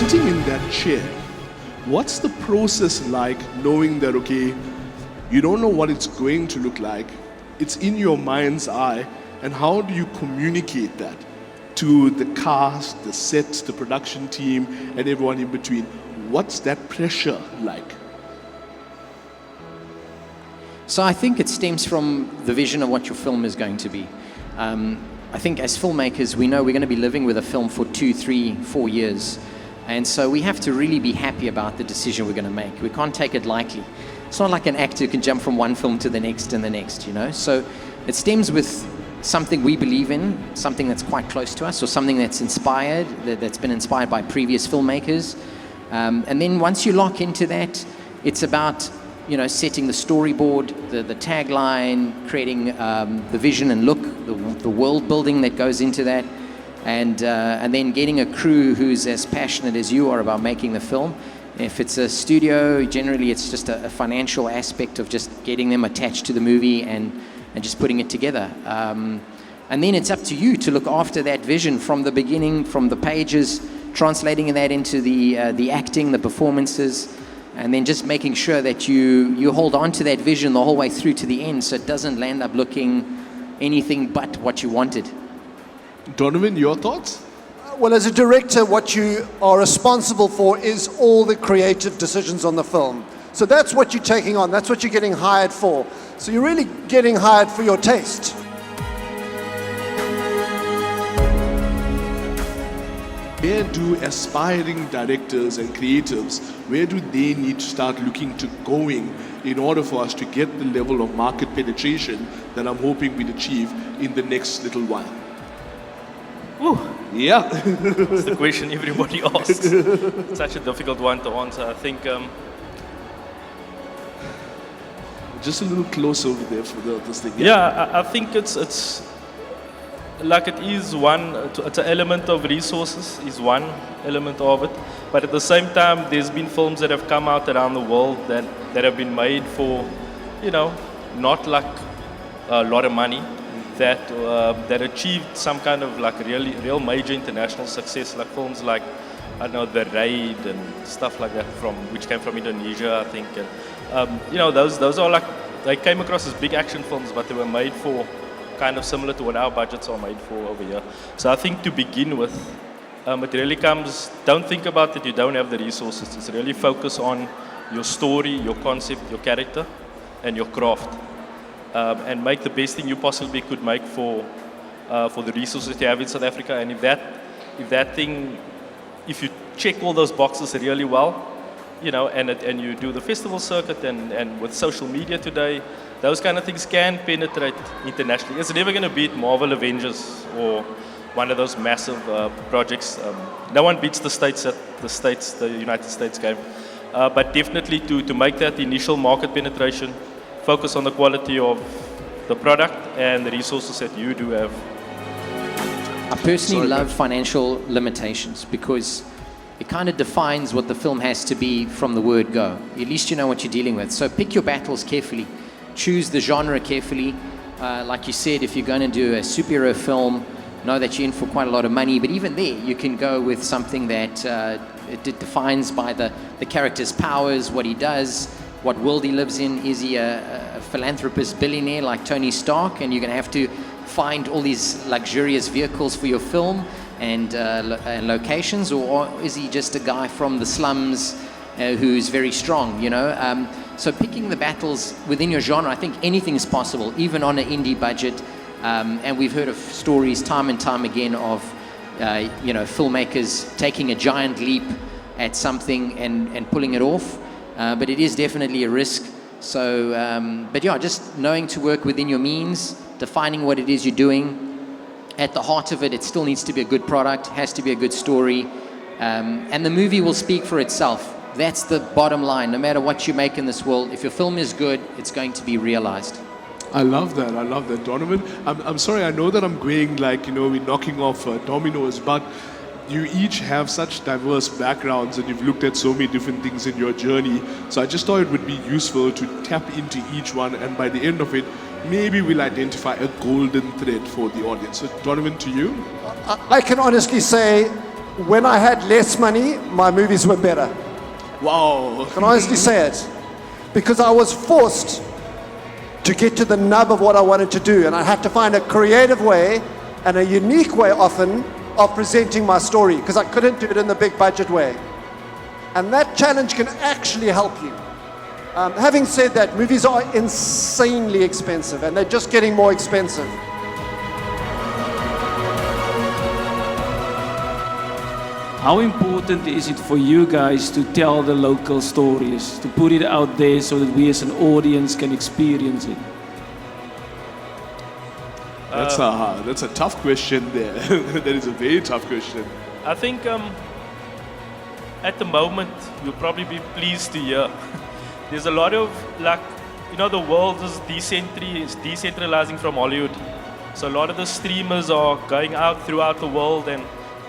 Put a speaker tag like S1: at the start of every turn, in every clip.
S1: sitting in that chair, what's the process like knowing that, okay, you don't know what it's going to look like, it's in your mind's eye, and how do you communicate that to the cast, the sets, the production team, and everyone in between? What's that pressure like?
S2: So I think it stems from the vision of what your film is going to be. I think as filmmakers, we know we're going to be living with a film for 2, 3, 4 years. And so we have to really be happy about the decision we're going to make. We can't take it lightly. It's not like an actor who can jump from one film to the next and the next, you know. So it stems with something we believe in, something that's quite close to us, or something that's inspired, that's been inspired by previous filmmakers. And then once you lock into that, it's about, you know, setting the storyboard, the tagline, creating the vision and look, the world building that goes into that, and then getting a crew who's as passionate as you are about making the film. If it's a studio, generally it's just a financial aspect of just getting them attached to the movie and just putting it together. And then it's up to you to look after that vision from the beginning, from the pages, translating that into the acting, the performances, and then just making sure that you hold on to that vision the whole way through to the end, so it doesn't land up looking anything but what you wanted.
S1: Donevan, your thoughts?
S3: Well, as a director, what you are responsible for is all the creative decisions on the film. So that's what you're taking on, that's what you're getting hired for. So you're really getting hired for your taste.
S1: Where do aspiring directors and creatives, where do they need to start looking to going in order for us to get the level of market penetration that I'm hoping we'd achieve in the next little while?
S4: Ooh,
S1: Yeah.
S4: that's the question everybody asks. Such a difficult one to answer. I think
S1: Just a little close over there for this thing.
S4: I think it's like it is one. It's an element of resources, is one element of it. But at the same time, there's been films that have come out around the world that have been made for, you know, not like a lot of money, that achieved some kind of like real major international success, like films like, I don't know, The Raid and stuff like that, which came from Indonesia, I think. And, you know, those are like, they came across as big action films, but they were made for kind of similar to what our budgets are made for over here. So I think to begin with, it really comes, don't think about that you don't have the resources. It's really focus on your story, your concept, your character, and your craft. And make the best thing you possibly could make for the resources you have in South Africa. And if you check all those boxes really well, you know, and you do the festival circuit and with social media today, those kind of things can penetrate internationally. It's never going to beat Marvel Avengers or one of those massive projects. No one beats the United States game. But definitely to make that initial market penetration, focus on the quality of the product and the resources that you do have.
S2: I personally love financial limitations because it kind of defines what the film has to be from the word go. At least you know what you're dealing with. So pick your battles carefully. Choose the genre carefully. Like you said, if you're going to do a superhero film, know that you're in for quite a lot of money. But even there, you can go with something that it defines by the character's powers, what he does, what world he lives in. Is he a philanthropist billionaire like Tony Stark, and you're going to have to find all these luxurious vehicles for your film and locations, or is he just a guy from the slums who's very strong, you know? So picking the battles within your genre, I think anything is possible, even on an indie budget. And we've heard of stories time and time again of you know, filmmakers taking a giant leap at something and pulling it off. But it is definitely a risk. So, but yeah, just knowing to work within your means, defining what it is you're doing. At the heart of it, it still needs to be a good product, has to be a good story, and the movie will speak for itself. That's the bottom line. No matter what you make in this world, if your film is good, it's going to be realized.
S1: I love that, Donevan. I'm sorry, I know that I'm going like, you know, we're knocking off dominoes, but you each have such diverse backgrounds and you've looked at so many different things in your journey. So I just thought it would be useful to tap into each one, and by the end of it, maybe we'll identify a golden thread for the audience. So Donevan, to you.
S3: I can honestly say when I had less money, my movies were better.
S1: Wow.
S3: I can honestly say it. Because I was forced to get to the nub of what I wanted to do, and I had to find a creative way and a unique way often of presenting my story, because I couldn't do it in the big budget way. And that challenge can actually help you. Having said that, movies are insanely expensive, and they're just getting more expensive.
S5: How important is it for you guys to tell the local stories, to put it out there so that we as an audience can experience it?
S1: That's a tough question there. That is a very tough question.
S4: I think at the moment, you'll probably be pleased to hear. There's a lot of, like, the world is decentralizing from Hollywood. So a lot of the streamers are going out throughout the world and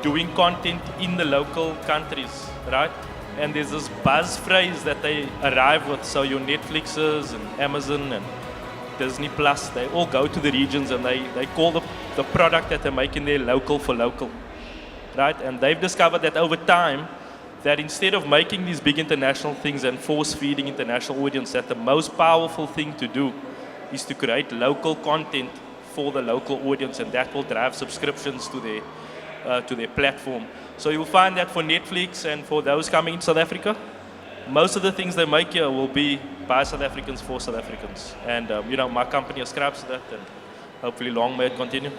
S4: doing content in the local countries, right? And there's this buzz phrase that they arrive with. So your Netflixes and Amazon and Disney Plus, they all go to the regions and they call the product that they're making there local for local, right? And they've discovered that over time, that instead of making these big international things and force-feeding international audience, that the most powerful thing to do is to create local content for the local audience, and that will drive subscriptions to their platform. So you'll find that for Netflix and for those coming in South Africa, most of the things they make here will be by South Africans for South Africans. And my company ascribes to that, and hopefully long may it continue.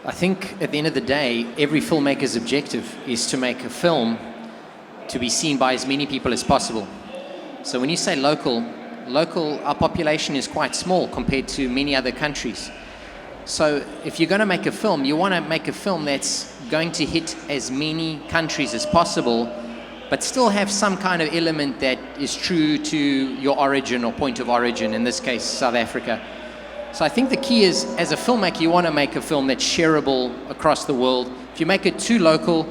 S2: I think at the end of the day, every filmmaker's objective is to make a film to be seen by as many people as possible. So when you say local, our population is quite small compared to many other countries. So if you're going to make a film, you want to make a film that's going to hit as many countries as possible, but still have some kind of element that is true to your origin or point of origin, in this case, South Africa. So I think the key is, as a filmmaker, you want to make a film that's shareable across the world. If you make it too local,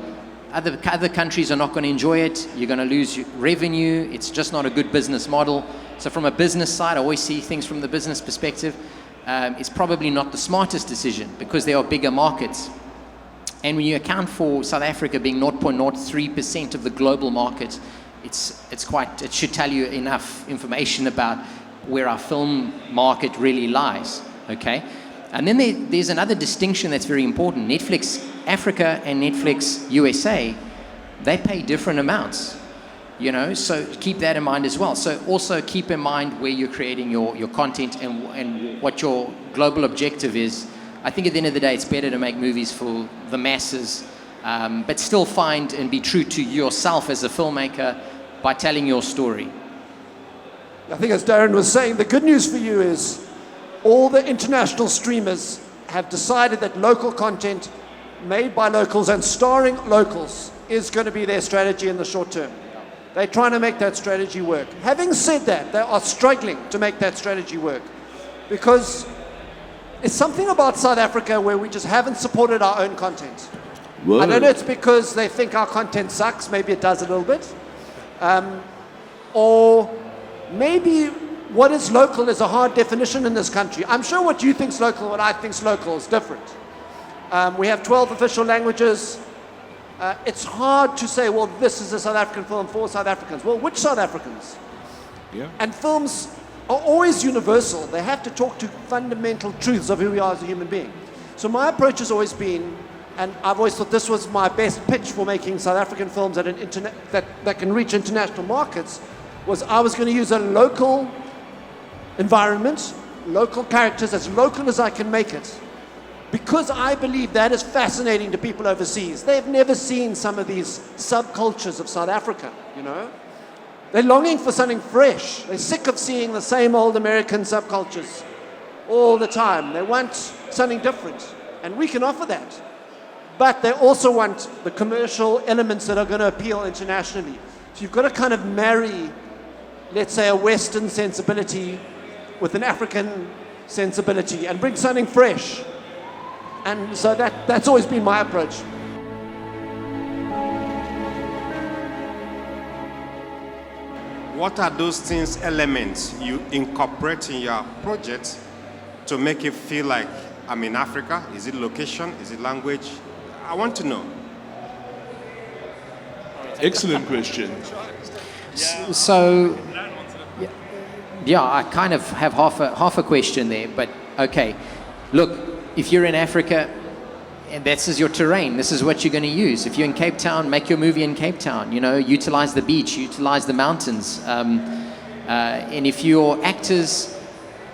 S2: other countries are not going to enjoy it. You're going to lose revenue. It's just not a good business model. So from a business side, I always see things from the business perspective. It's probably not the smartest decision because there are bigger markets. And when you account for South Africa being 0.03% of the global market, it should tell you enough information about where our film market really lies, okay? And then there's another distinction that's very important. Netflix Africa and Netflix USA, they pay different amounts, so keep that in mind as well. So also keep in mind where you're creating your content and what your global objective is. I think at the end of the day, it's better to make movies for the masses, but still find and be true to yourself as a filmmaker by telling your story.
S3: I think as Daryne was saying, the good news for you is all the international streamers have decided that local content made by locals and starring locals is going to be their strategy in the short term. They're trying to make that strategy work. Having said that, they are struggling to make that strategy work because it's something about South Africa where we just haven't supported our own content.
S1: Whoa.
S3: I don't know it's because they think our content sucks, maybe it does a little bit, or maybe what is local is a hard definition in this country. I'm sure what you think's local, what I think's local is different. We have 12 official languages. It's hard to say, well, this is a South African film for South Africans. Well, which South Africans?
S1: Yeah.
S3: And films are always universal. They have to talk to fundamental truths of who we are as a human being. So my approach has always been, and I've always thought this was my best pitch for making South African films that can reach international markets, was I was going to use a local environment, local characters, as local as I can make it, because I believe that is fascinating to people overseas. They've never seen some of these subcultures of South Africa, They're longing for something fresh. They're sick of seeing the same old American subcultures all the time. They want something different, and we can offer that. But they also want the commercial elements that are going to appeal internationally. So you've got to kind of marry, let's say, a Western sensibility with an African sensibility and bring something fresh. And so that's always been my approach.
S6: What are those things, elements you incorporate in your project to make it feel like I'm in Africa? Is it location? Is it language? I want to know.
S1: Excellent question.
S2: So, yeah, I kind of have half a question there, but okay. Look, if you're in Africa, and this is your terrain, this is what you're going to use. If you're in Cape Town, make your movie in Cape Town. You know, utilize the beach, utilize the mountains. And if your actors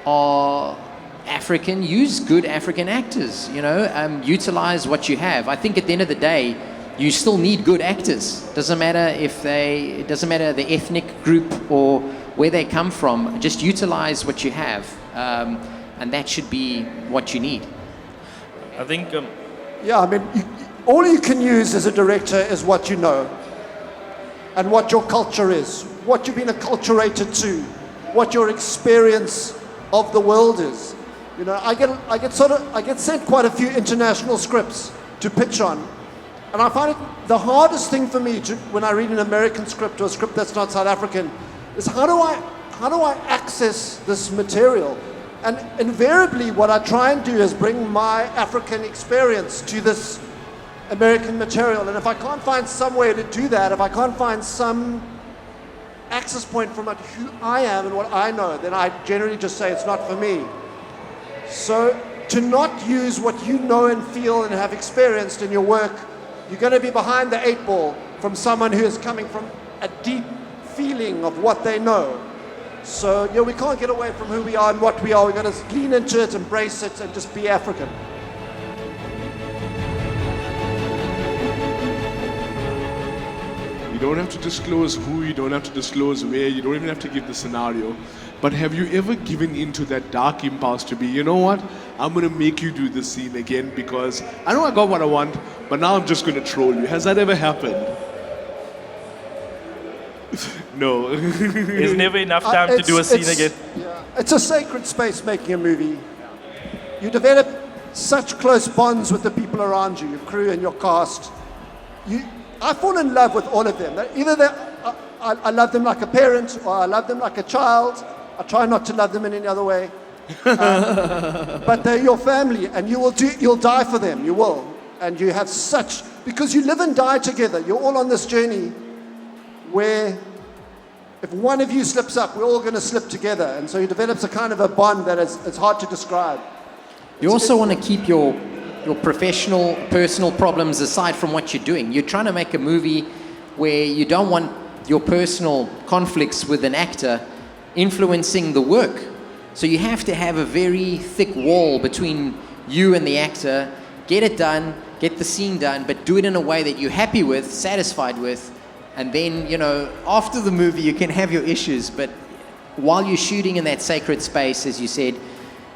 S2: are African, use good African actors. You know, utilize what you have. I think at the end of the day, you still need good actors. Doesn't matter it doesn't matter the ethnic group or where they come from. Just utilize what you have, and that should be what you need.
S4: I think
S3: Yeah, I mean, all you can use as a director is what you know and what your culture is, what you've been acculturated to, what your experience of the world is. You know, I get sent quite a few international scripts to pitch on, and I find it the hardest thing for me when I read an American script or a script that's not South African is how do I access this material? And invariably, what I try and do is bring my African experience to this American material. And if I can't find some way to do that, if I can't find some access point from who I am and what I know, then I generally just say it's not for me. So to not use what you know and feel and have experienced in your work, you're going to be behind the 8 ball from someone who is coming from a deep feeling of what they know. So, yeah, we can't get away from who we are and what we are. We've got to lean into it, embrace it, and just be African.
S1: You don't have to disclose who, you don't have to disclose where, you don't even have to give the scenario. But have you ever given into that dark impulse to be, you know what, I'm going to make you do this scene again because I know I got what I want, but now I'm just going to troll you. Has that ever happened? No.
S4: there's never enough time to do a scene again.
S3: Yeah, it's a sacred space making a movie. You develop such close bonds with the people around you, your crew and your cast. I fall in love with all of them. Either I love them like a parent or I love them like a child. I try not to love them in any other way. But they're your family and you'll die for them, you will. And you have because you live and die together. You're all on this journey where if one of you slips up, we're all going to slip together. And so it develops a kind of a bond that it's hard to describe.
S2: You also want to keep your professional, personal problems aside from what you're doing. You're trying to make a movie where you don't want your personal conflicts with an actor influencing the work. So you have to have a very thick wall between you and the actor. Get it done, get the scene done, but do it in a way that you're happy with, satisfied with. And then, you know, after the movie, you can have your issues. But while you're shooting in that sacred space, as you said,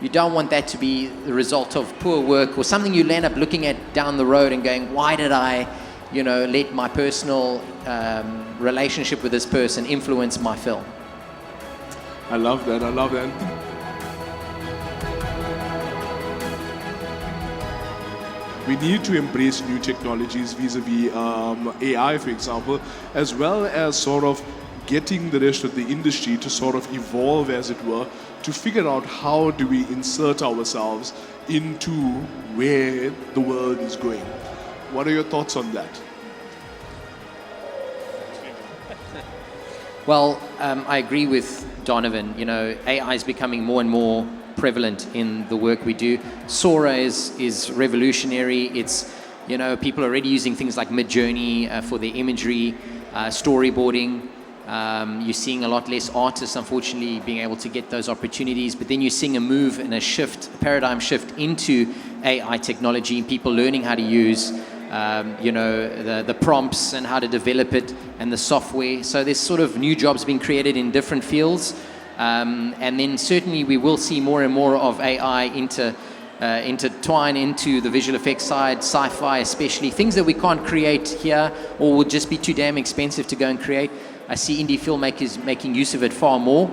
S2: you don't want that to be the result of poor work or something you'll end up looking at down the road and going, why did I, you know, let my personal relationship with this person influence my film?
S1: I love that. We need to embrace new technologies vis-a-vis AI, for example, as well as sort of getting the rest of the industry to sort of evolve, as it were, to figure out how do we insert ourselves into where the world is going. What are your thoughts on that?
S2: Well, I agree with Donevan. You know, AI is becoming more and more prevalent in the work we do. Sora is revolutionary. It's, you know, people are already using things like Midjourney for their imagery, storyboarding. You're seeing a lot less artists, unfortunately, being able to get those opportunities. But then you're seeing a move and a paradigm shift into AI technology, people learning how to use, you know, the prompts and how to develop it and the software. So there's sort of new jobs being created in different fields. And then certainly we will see more and more of AI intertwine into the visual effects side, sci-fi especially, things that we can't create here or would just be too damn expensive to go and create. I see indie filmmakers making use of it far more.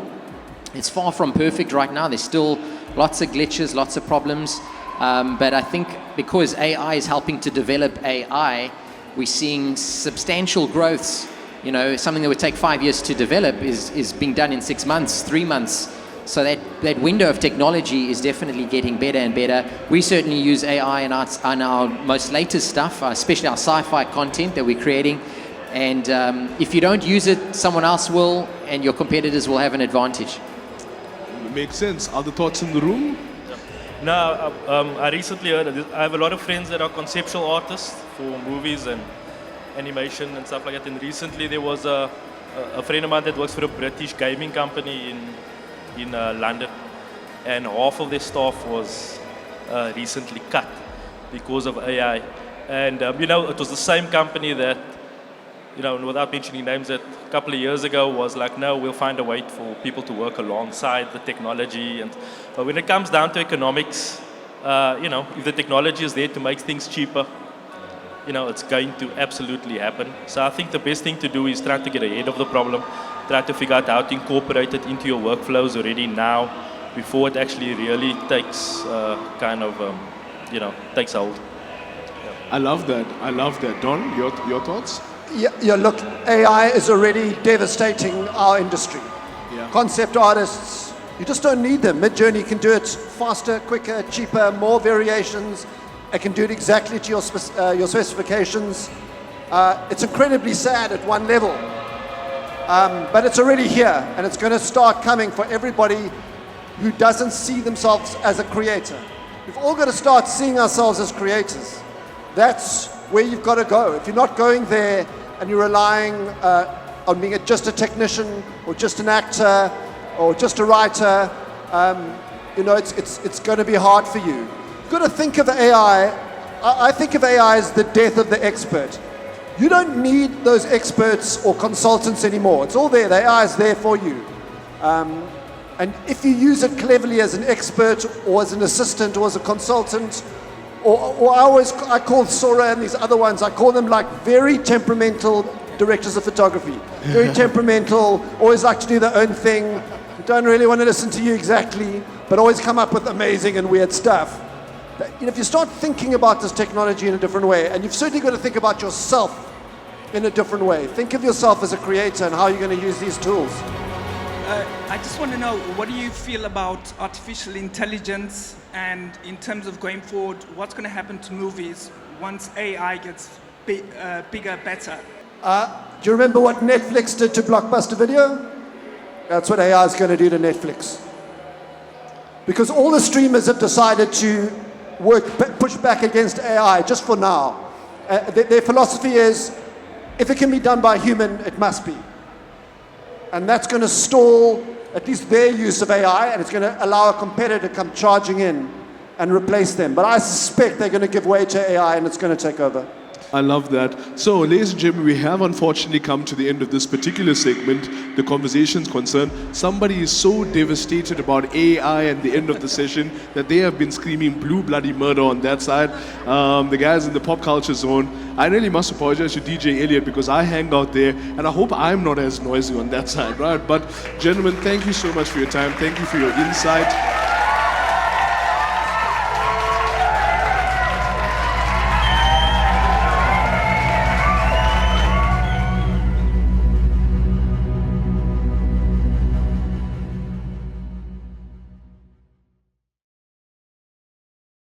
S2: It's far from perfect right now. There's still lots of glitches, lots of problems. But I think because AI is helping to develop AI, we're seeing substantial growths. You know, something that would take 5 years to develop is being done in 6 months, 3 months. So that window of technology is definitely getting better and better. We certainly use AI in our most latest stuff, especially our sci-fi content that we're creating. And if you don't use it, someone else will, and your competitors will have an advantage.
S1: Makes sense. Other thoughts in the room?
S4: Now, I recently heard, I have a lot of friends that are conceptual artists for movies and animation and stuff like that. And recently there was a friend of mine that works for a British gaming company in London, and half of their staff was recently cut because of AI. And it was the same company that, without mentioning names, that a couple of years ago was like, no, we'll find a way for people to work alongside the technology. But when it comes down to economics, if the technology is there to make things cheaper, it's going to absolutely happen. So I think the best thing to do is try to get ahead of the problem, try to figure out how to incorporate it into your workflows already now, before it actually really takes takes hold.
S1: I love that. Don, your thoughts?
S3: Yeah, look, AI is already devastating our industry.
S1: Yeah.
S3: Concept artists, you just don't need them. Midjourney can do it faster, quicker, cheaper, more variations. It can do it exactly to your specifications. It's incredibly sad at one level, but it's already here, and it's going to start coming for everybody who doesn't see themselves as a creator. We've all got to start seeing ourselves as creators. That's where you've got to go. If you're not going there and you're relying on being just a technician or just an actor or just a writer, it's going to be hard for you. You've got to think of AI. I think of AI as the death of the expert. You don't need those experts or consultants anymore. It's all there. The AI is there for you. And if you use it cleverly as an expert or as an assistant or as a consultant, or I call Sora and these other ones, I call them like very temperamental directors of photography. Very temperamental, always like to do their own thing, don't really want to listen to you exactly, but always come up with amazing and weird stuff. If you start thinking about this technology in a different way, and you've certainly got to think about yourself in a different way. Think of yourself as a creator and how you're going to use these tools.
S7: I just want to know, what do you feel about artificial intelligence, and in terms of going forward, what's going to happen to movies once AI gets bigger, better?
S3: Do you remember what Netflix did to Blockbuster Video? That's what AI is going to do to Netflix. Because all the streamers have decided to push back against AI just for now. Their philosophy is, if it can be done by a human, it must be. And that's going to stall at least their use of AI, and it's going to allow a competitor to come charging in and replace them. But I suspect they're going to give way to AI and it's going to take over.
S1: I love that. So, ladies and gentlemen, we have unfortunately come to the end of this particular segment, the conversation's concerned. Somebody is so devastated about AI at the end of the session that they have been screaming blue bloody murder on that side. The guys in the pop culture zone, I really must apologize to DJ Elliot because I hang out there and I hope I'm not as noisy on that side, right? But gentlemen, thank you so much for your time. Thank you for your insight.